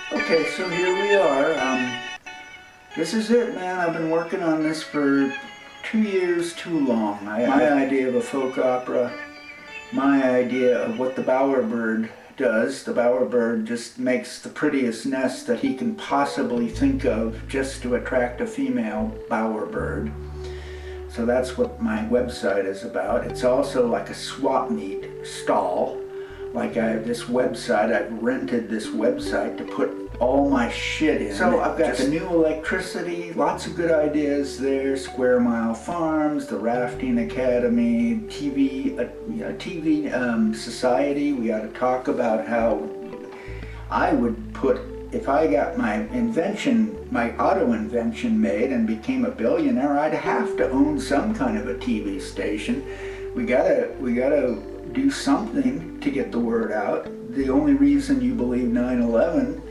Okay, so here we are. This is it, man. I've been working on this for 2 years too long. My idea of a folk opera, my idea of what the bowerbird does. The bowerbird just makes the prettiest nest that he can possibly think of just to attract a female bowerbird. So that's what my website is about. It's also like a swap meet stall. Like this website, I've rented this website to put all my shit in. So I've got the new electricity, lots of good ideas there, Square Mile Farms, the Rafting Academy, TV society. We got to talk about how I would put, if I got my invention, my auto invention made and became a billionaire, I'd have to own some kind of a TV station. We gotta do something to get the word out. The only reason you believe 9/11,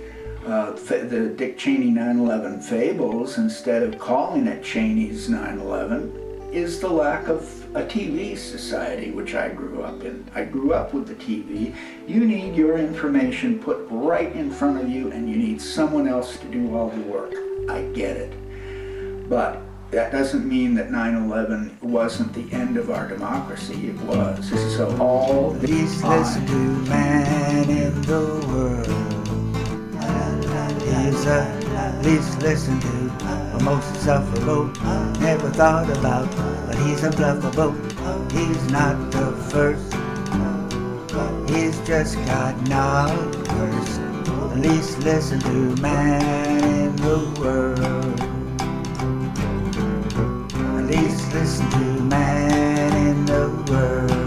the Dick Cheney 9/11 fables, instead of calling it Cheney's 9/11, is the lack of a TV society, which I grew up in. I grew up with the TV. You need your information put right in front of you, and you need someone else to do all the work. I get it. But that doesn't mean that 9/11 wasn't the end of our democracy. It was. So all the Please listen to man in the world. He's a least listened to, or most insufferable. Never thought about, but he's a bluffable. He's not the first. He's just got knocked first. Least listen to man in the world. At least listen to man in the world.